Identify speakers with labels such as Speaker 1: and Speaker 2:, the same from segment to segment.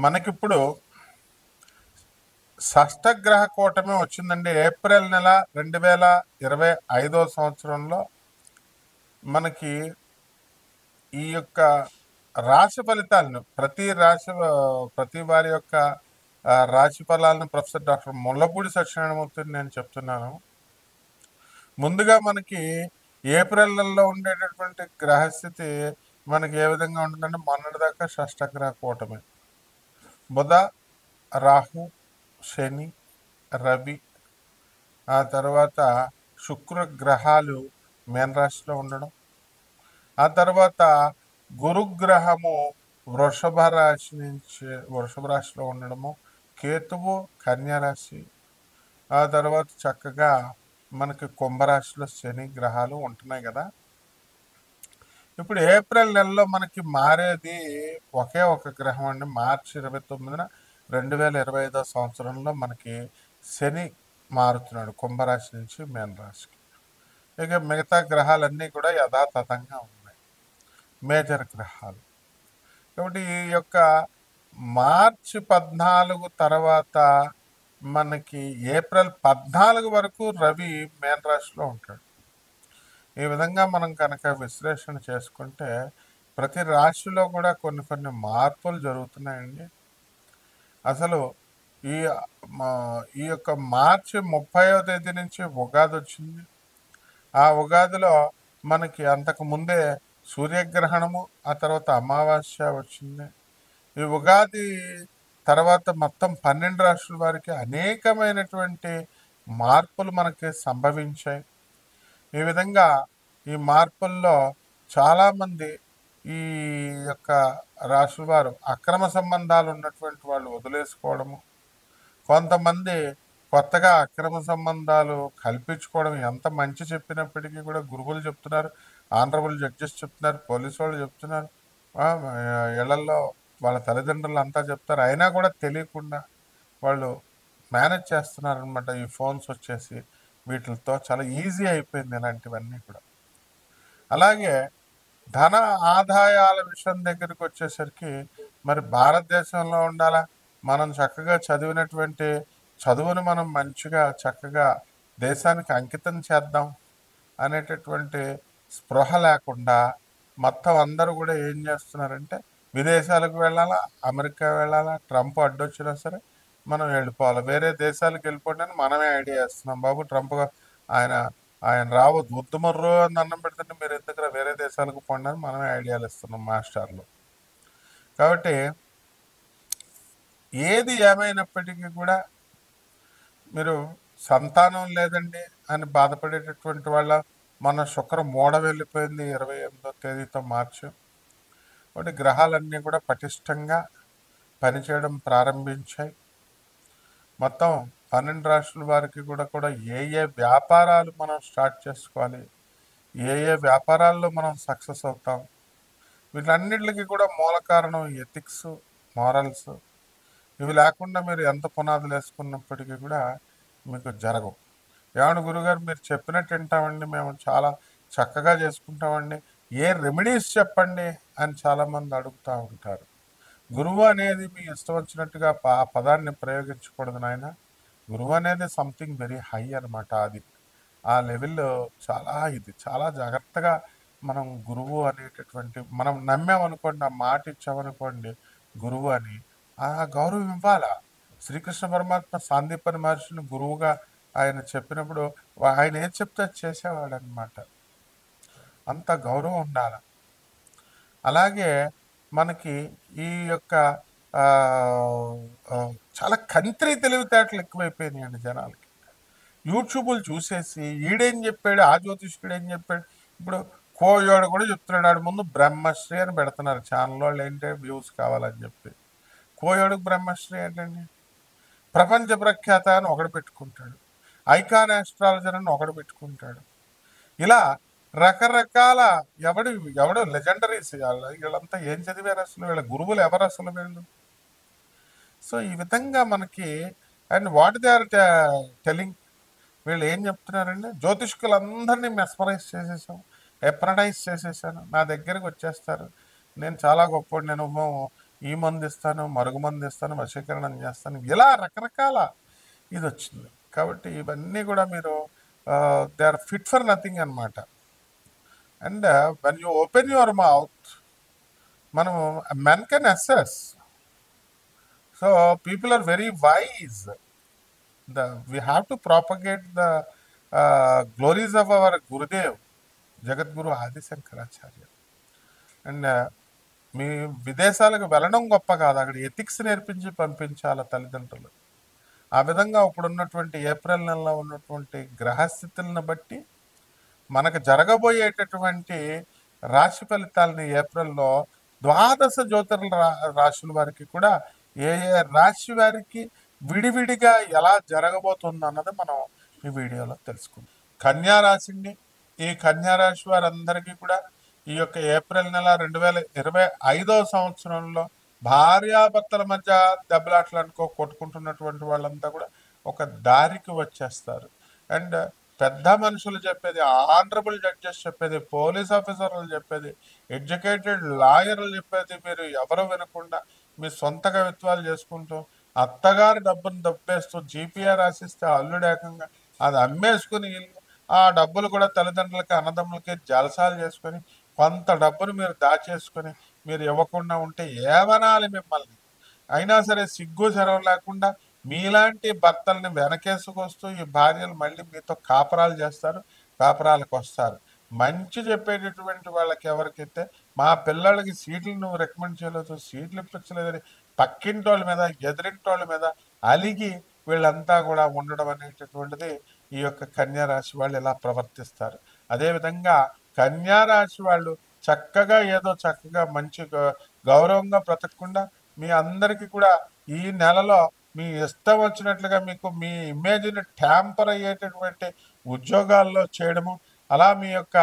Speaker 1: మనకిప్పుడు షష్టగ్రహ కూటమి వచ్చిందండి. ఏప్రిల్ నెల 2025 సంవత్సరంలో మనకి ఈ యొక్క రాశి ఫలితాలను ప్రతి వారి యొక్క రాశి ఫలాలను ప్రొఫెసర్ డాక్టర్ ముల్లపూడి సత్యనారాయణమూర్తిని నేను చెప్తున్నాను. ముందుగా మనకి ఏప్రిల్ నెలలో ఉండేటటువంటి గ్రహస్థితి మనకి ఏ విధంగా ఉంటుందంటే, మొన్నటిదాకా షష్టగ్రహ కూటమి బుధ, రాహు, శని, రవి, ఆ తర్వాత శుక్ర గ్రహాలు మీనరాశిలో ఉండడం, ఆ తర్వాత గురుగ్రహము వృషభ రాశిలో ఉండడము, కేతువు కన్యా రాశి, ఆ తర్వాత చక్కగా మనకి కుంభరాశిలో శని గ్రహాలు ఉంటున్నాయి కదా. ఇప్పుడు ఏప్రిల్ నెలలో మనకి మారేది ఒకే ఒక గ్రహం అండి. మార్చి 29న 2025 సంవత్సరంలో మనకి శని మారుతున్నాడు కుంభరాశి నుంచి మీనరాశికి. ఇక మిగతా గ్రహాలన్నీ కూడా యథాతథంగా ఉన్నాయి, మేజర్ గ్రహాలు. కాబట్టి ఈ యొక్క మార్చి 14 తర్వాత మనకి ఏప్రిల్ 14 వరకు రవి మీనరాశిలో ఉంటాడు. ఈ విధంగా మనం కనుక విశ్లేషణ చేసుకుంటే ప్రతి రాశిలో కూడా కొన్ని కొన్ని మార్పులు జరుగుతున్నాయండి. అసలు ఈ ఈ యొక్క మార్చి 30వ తేదీ నుంచి ఉగాది వచ్చింది. ఆ ఉగాదిలో మనకి అంతకు ముందే సూర్యగ్రహణము, ఆ తర్వాత అమావాస్య వచ్చింది. ఈ ఉగాది తర్వాత మొత్తం 12 రాష్ట్రాల వారికి అనేకమైనటువంటి మార్పులు మనకి సంభవించాయి. ఈ విధంగా ఈ మార్పుల్లో చాలామంది ఈ యొక్క రాశుల వారు అక్రమ సంబంధాలు ఉన్నటువంటి వాళ్ళు వదిలేసుకోవడము, కొంతమంది కొత్తగా అక్రమ సంబంధాలు కల్పించుకోవడం. ఎంత మంచి చెప్పినప్పటికీ కూడా గురువులు చెప్తున్నారు, ఆనరబుల్ జడ్జెస్ చెప్తున్నారు, పోలీసు వాళ్ళు చెప్తున్నారు, ఇళ్లల్లో వాళ్ళ తల్లిదండ్రులు అంతా చెప్తారు, అయినా కూడా తెలియకుండా వాళ్ళు మేనేజ్ చేస్తున్నారనమాట. ఈ ఫోన్స్ వచ్చేసి వీటితో చాలా ఈజీ అయిపోయింది ఇలాంటివన్నీ కూడా. అలాగే ధన ఆదాయాల విషయం దగ్గరికి వచ్చేసరికి మరి భారతదేశంలో ఉండాలా, మనం చక్కగా చదివినటువంటి చదువుని మనం మంచిగా చక్కగా దేశానికి అంకితం చేద్దాం అనేటటువంటి స్పృహ లేకుండా మొత్తం అందరూ కూడా ఏం చేస్తున్నారంటే, విదేశాలకు వెళ్ళాలా, అమెరికా వెళ్ళాలా, ట్రంప్ అడ్డొచ్చినా సరే మనం వెళ్ళిపోవాలి, వేరే దేశాలకు వెళ్ళిపోండి అని మనమే ఐడియా ఇస్తున్నాం. బాబు ట్రంప్ ఆయన ఆయన రావద్దు, వద్దుమర్రు అని అన్నం పెడుతుంటే మీరు ఎందుకు వేరే దేశాలకు పోండి అని మనమే ఐడియాలు ఇస్తున్నాం మాస్టర్లు. కాబట్టి ఏది ఏమైనప్పటికీ కూడా మీరు సంతానం లేదండి అని బాధపడేటటువంటి వాళ్ళ, మన శుక్రం మూడ వెళ్ళిపోయింది 28వ తేదీతో మార్చి. కాబట్టి గ్రహాలన్నీ కూడా పటిష్టంగా పనిచేయడం ప్రారంభించాయి. మొత్తం 12 రాష్ట్రాల వారికి కూడా ఏ ఏ వ్యాపారాలు మనం స్టార్ట్ చేసుకోవాలి, ఏ ఏ వ్యాపారాల్లో మనం సక్సెస్ అవుతాం, వీటన్నిటికి కూడా మూల కారణం ఎథిక్స్, మారల్స్. ఇవి లేకుండా మీరు ఎంత పునాదులు వేసుకున్నప్పటికీ కూడా మీకు జరగవు. ఏమన్నా గురుగారు మీరు చెప్పినట్టు వింటామండి, మేము చాలా చక్కగా చేసుకుంటామండి, ఏ రెమెడీస్ చెప్పండి అని చాలామంది అడుగుతూ ఉంటారు. గురువు అనేది మీ ఇష్టం వచ్చినట్టుగా ఆ పదాన్ని ప్రయోగించకూడదు నాయన. గురువు అనేది సంథింగ్ వెరీ హై అనమాట. అది ఆ లెవెల్లో చాలా జాగ్రత్తగా మనం గురువు అనేటటువంటి మనం నమ్మామనుకోండి, ఆ మాట ఇచ్చామనుకోండి గురువు అని, ఆ గౌరవం ఇవ్వాలా. శ్రీకృష్ణ పరమాత్మ సాందీపని మహర్షిని గురువుగా ఆయన చెప్పినప్పుడు ఆయన ఏం చెప్తే చేసేవాడు అనమాట. అంత గౌరవం ఉండాలి. అలాగే మనకి ఈ యొక్క చాలా కంత్రి తెలివితేటలు ఎక్కువైపోయినాయండి జనాలకి. యూట్యూబ్లు చూసేసి ఈడేం చెప్పాడు, ఆ జ్యోతిష్కుడు ఏం చెప్పాడు. ఇప్పుడు కోయోడు కూడా చెప్తున్నాడు, ఆడు ముందు బ్రహ్మశ్రీ అని పెడుతున్నారు ఛానల్ వాళ్ళు. ఏంటంటే వ్యూస్ కావాలని చెప్పి. కోయోడుకు బ్రహ్మశ్రీ ఏంటండి? ప్రపంచ ప్రఖ్యాత అని ఒకడు పెట్టుకుంటాడు, ఐకాన్ ఆస్ట్రాలజర్ అని ఒకడు పెట్టుకుంటాడు. ఇలా రకరకాల ఎవడు లెజెండరీస్. వీళ్ళంతా ఏం చదివారు అసలు? వీళ్ళ గురువులు ఎవరు అసలు వీళ్ళు? సో ఈ విధంగా మనకి and what they are telling, వీళ్ళు ఏం చెప్తున్నారండి, జ్యోతిష్కులందరినీ మెస్మరైజ్ చేసేసాం, ఎప్రడైజ్ చేసేసాను, నా దగ్గరికి వచ్చేస్తారు, నేను చాలా గొప్ప, నేను ఈ మందు ఇస్తాను, మరుగు మందు ఇస్తాను, వశీకరణం చేస్తాను, ఇలా రకరకాల ఇది వచ్చింది. కాబట్టి ఇవన్నీ కూడా మీరు they are fit for nothing అనమాట. And when you open your mouth, మనం men can assess. So people are very wise. We have to propagate the glories of our Gurudev, Jagadguru Adi Shankaracharya. And మీ విదేశాలకు వెళ్ళడం గొప్ప కాదు, అక్కడ ఎథిక్స్ నేర్పించి పంపించాల తల్లిదండ్రులు. ఆ విధంగా ఇప్పుడున్నటువంటి ఏప్రిల్ నెలలో ఉన్నటువంటి గ్రహస్థితులను బట్టి మనకు జరగబోయేటటువంటి రాశి ఫలితాలని ఏప్రిల్లో ద్వాదశ జ్యోతిర్ల రాశుల వారికి కూడా ఏ ఏ రాశి వారికి విడివిడిగా ఎలా జరగబోతుంది అన్నది మనం ఈ వీడియోలో తెలుసుకుందాం. కన్యా రాశి అండి. ఈ కన్యా రాశి వారందరికీ కూడా ఈ యొక్క ఏప్రిల్ నెల 2025 సంవత్సరంలో భార్యాభర్తల మధ్య దెబ్బలాట్లు కొట్టుకుంటున్నటువంటి వాళ్ళంతా కూడా ఒక దారికి వచ్చేస్తారు. అండ్ పెద్ద మనుషులు చెప్పేది, ఆనరబుల్ జడ్జెస్ చెప్పేది, పోలీస్ ఆఫీసర్లు చెప్పేది, ఎడ్యుకేటెడ్ లాయర్లు చెప్పేది మీరు ఎవరు వినకుండా మీ సొంత కవిత్వాలు చేసుకుంటూ అత్తగారి డబ్బును దబ్బేస్తూ జీపీఆర్ రాసిస్తే అల్లుడు ఏకంగా అది అమ్మేసుకుని ఆ డబ్బులు కూడా తల్లిదండ్రులకి అన్నదమ్ములకి జలసాలు చేసుకొని కొంత డబ్బును మీరు దాచేసుకొని మీరు ఇవ్వకుండా ఉంటే ఏమనాలి మిమ్మల్ని? అయినా సరే సిగ్గు శరం లేకుండా మీలాంటి భర్తల్ని వెనకేసుకొస్తూ ఈ భార్యలు మళ్ళీ మీతో కాపరాలు చేస్తారు, కాపరాలకు వస్తారు. మంచి చెప్పేటటువంటి వాళ్ళకి ఎవరికైతే మా పిల్లలకి సీట్లు నువ్వు రికమెండ్ చేయలేదు, సీట్లు ఇప్పించలేదని పక్కింటి వాళ్ళ మీద, ఎదురింటి వాళ్ళ మీద అలిగి వీళ్ళంతా కూడా ఉండడం అనేటటువంటిది ఈ యొక్క కన్యా రాశి వాళ్ళు ఇలా ప్రవర్తిస్తారు. అదేవిధంగా కన్యా రాశి వాళ్ళు చక్కగా ఏదో చక్కగా మంచి గౌరవంగా బ్రతకకుండా మీ అందరికీ కూడా ఈ నెలలో మీ ఇష్టం వచ్చినట్లుగా మీకు మీ ఇమేజ్ని ట్యాంపర్ అయ్యేటటువంటి ఉద్యోగాల్లో చేయడము, అలా మీ యొక్క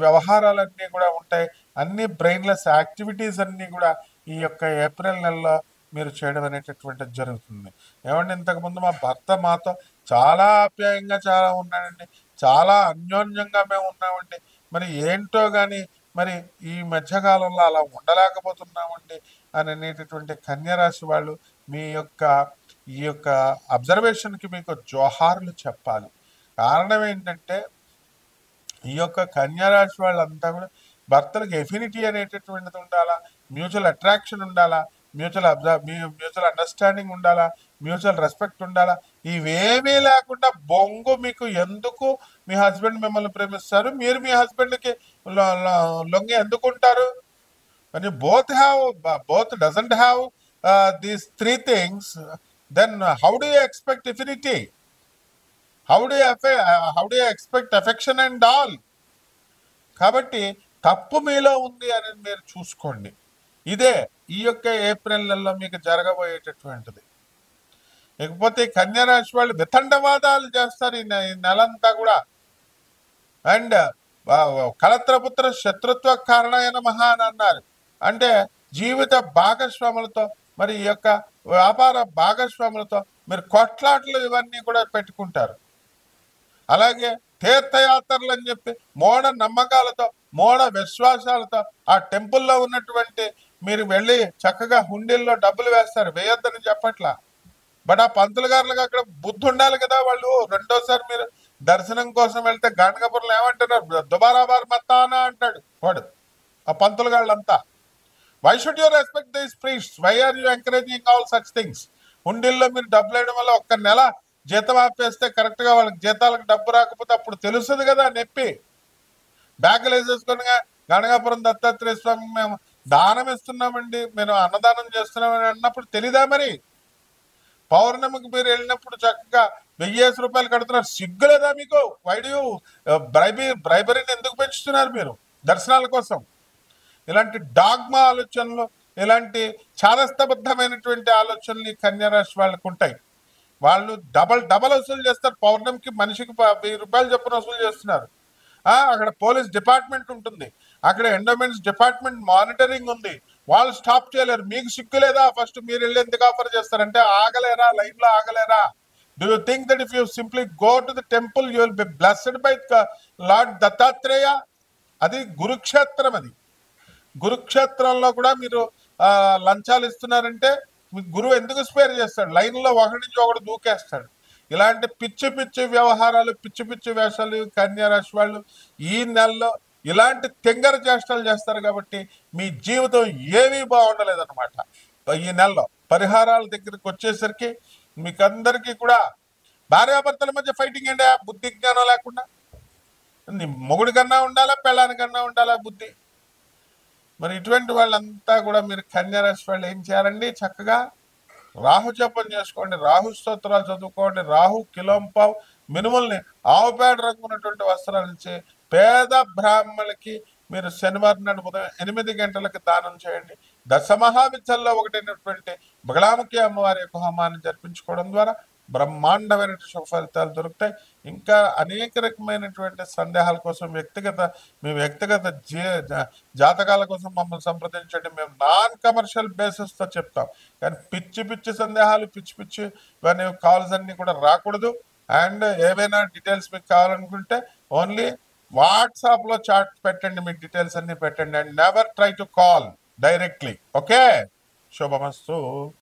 Speaker 1: వ్యవహారాలన్నీ కూడా ఉంటాయి. అన్ని బ్రెయిన్లెస్ యాక్టివిటీస్ అన్నీ కూడా ఈ యొక్క ఏప్రిల్ నెలలో మీరు చేయడం అనేటటువంటిది జరుగుతుంది. ఏమంటే ఇంతకుముందు మా భర్త మాతో చాలా ఆప్యాయంగా చాలా ఉన్నాడండి, చాలా అన్యోన్యంగా మేము ఉన్నామండి, మరి ఏంటో కానీ మరి ఈ మధ్యకాలంలో అలా ఉండలేకపోతున్నామండి అని అనేటటువంటి కన్యరాశి వాళ్ళు మీ యొక్క ఈ యొక్క అబ్జర్వేషన్కి మీకు జోహార్లు చెప్పాలి. కారణం ఏంటంటే ఈ యొక్క కన్యారాశి వాళ్ళంతా కూడా భర్తలకు ఎఫినిటీ అనేటటువంటిది ఉండాలా, మ్యూచువల్ అట్రాక్షన్ ఉండాలా, మ్యూచువల్ అండర్స్టాండింగ్ ఉండాలా, మ్యూచువల్ రెస్పెక్ట్ ఉండాలా. ఇవేమీ లేకుండా బొంగు మీకు ఎందుకు మీ హస్బెండ్ మిమ్మల్ని ప్రేమిస్తారు, మీరు మీ హస్బెండ్కి లొంగి ఎందుకుంటారు? When you both doesn't have these three things, then how do you expect affinity? How do you expect affection and all? కాబట్టి తప్పు మీలో ఉంది అని మీరు చూసుకోండి. ఇదే ఈ యొక్క ఏప్రిల్ నెలలో మీకు జరగబోయేటటువంటిది. ఇకపోతే కన్యా రాశి వాళ్ళు వితండవాదాలు చేస్తారు ఈ నెలంతా కూడా. అండ్ కలత్రపుత్ర శత్రుత్వ కారణమైన మహా అని అన్నారు. అంటే జీవిత భాగస్వాములతో మరి ఈ యొక్క వ్యాపార భాగస్వాములతో మీరు కొట్లాట్లు ఇవన్నీ కూడా పెట్టుకుంటారు. అలాగే తీర్థయాత్రలు అని చెప్పి మూఢ నమ్మకాలతో, మూఢ విశ్వాసాలతో ఆ టెంపుల్లో ఉన్నటువంటి మీరు వెళ్ళి చక్కగా హుండీల్లో డబ్బులు వేస్తారు, వేయొద్దని చెప్పట్లా. బట్ ఆ పంతులు గారులకు అక్కడ బుద్ధి ఉండాలి కదా. వాళ్ళు రెండోసారి మీరు దర్శనం కోసం వెళ్తే గానగాపురంలో ఏమంటున్నారు, దుబారా బార్ మత్తానా అంటాడు వాడు, ఆ పంతులు గాళ్ళంతా. Why should you respect these priests? Why are you encouraging all such things? హుండీల్లో మీరు డబ్బులు వేయడం వల్ల ఒక్క నెల జీతం ఆపేస్తే కరెక్ట్గా వాళ్ళకి జీతాలకు డబ్బు రాకపోతే అప్పుడు తెలుస్తుంది కదా నొప్పి. బ్యాగులు వేసేసుకొని గణగాపురం దత్తాత్రేయ స్వామి మేము దానం ఇస్తున్నామండి, మేము అన్నదానం చేస్తున్నామని అన్నప్పుడు తెలీదా? మరి పౌర్ణమికి మీరు వెళ్ళినప్పుడు చక్కగా 1000 రూపాయలు కడుతున్నారు, సిగ్గులేదా మీకు? వైడు బ్రైబరీని ఎందుకు పెంచుతున్నారు మీరు దర్శనాల కోసం? ఇలాంటి డాగ్మా ఆలోచనలు, ఇలాంటి చాదస్తబద్ధమైనటువంటి ఆలోచనలు కన్యారాశి వాళ్ళకు ఉంటాయి. వాళ్ళు డబల్ వసూలు చేస్తారు. పౌర్ణమికి మనిషికి 1000 రూపాయలు చొప్పున వసూలు చేస్తున్నారు. అక్కడ పోలీస్ డిపార్ట్మెంట్ ఉంటుంది, అక్కడ ఎండోమెంట్స్ డిపార్ట్మెంట్ మానిటరింగ్ ఉంది, వాళ్ళు స్టాప్ చేయలేరు. మీకు సిగ్గులేదా? ఫస్ట్ మీరు వెళ్ళి ఎందుకు ఆఫర్ చేస్తారంటే ఆగలేరా, లైన్లో ఆగలేరా? Do you think that if you simply go to the temple you will be blessed by Lord Dattatreya? అది గురుక్షేత్రం. అది గురుక్షేత్రంలో కూడా మీరు లంచాలు ఇస్తున్నారంటే మీకు గురువు ఎందుకు స్పేర్ చేస్తాడు? లైన్లో ఒకటి నుంచి ఒకటి దూకేస్తాడు. ఇలాంటి పిచ్చి పిచ్చి వ్యవహారాలు, పిచ్చి పిచ్చి వేషాలు కన్యా రాశి వాళ్ళు ఈ నెలలో ఇలాంటి తెంగర చేష్టలు చేస్తారు కాబట్టి మీ జీవితం ఏమీ బాగుండలేదు అనమాట. ఈ నెలలో పరిహారాల దగ్గరికి వచ్చేసరికి మీకు అందరికీ కూడా భార్యాభర్తల మధ్య ఫైటింగ్ ఏంటి? బుద్ధి జ్ఞానం లేకుండా. మొగుడి కన్నా ఉండాలా, పెళ్ళానికన్నా ఉండాలా బుద్ధి? మరి ఇటువంటి వాళ్ళంతా కూడా మీరు కన్యా రాశి వాళ్ళు ఏం చేయాలండి? చక్కగా రాహు జపం చేసుకోండి, రాహు స్తోత్రాలు చదువుకోండి, రాహు కిలోంపావు మినుముల్ని ఆవుపేడ రంగు ఉన్నటువంటి వస్త్రాలు ఇచ్చి పేద బ్రాహ్మణులకి మీరు శనివారం నాడు ఉదయం 8 గంటలకు దానం చేయండి. దశమహావిద్యల్లో ఒకటైనటువంటి బగలాముఖి అమ్మవారి యొక్క హోమాన్ని జరిపించుకోవడం ద్వారా బ్రహ్మాండమైన శుభ ఫలితాలు దొరుకుతాయి. ఇంకా అనేక రకమైనటువంటి సందేహాల కోసం మీ వ్యక్తిగత జాతకాల కోసం మమ్మల్ని సంప్రదించండి. మేము నాన్ కమర్షియల్ బేసిస్తో చెప్తాం. కానీ పిచ్చి పిచ్చి సందేహాలు, పిచ్చి పిచ్చి ఇవన్నీ కాల్స్ అన్నీ కూడా రాకూడదు. అండ్ ఏవైనా డీటెయిల్స్ మీకు కావాలనుకుంటే ఓన్లీ వాట్సాప్లో చాట్ పెట్టండి, మీ డీటెయిల్స్ అన్ని పెట్టండి. And never try to call directly. Okay, Subhamastu.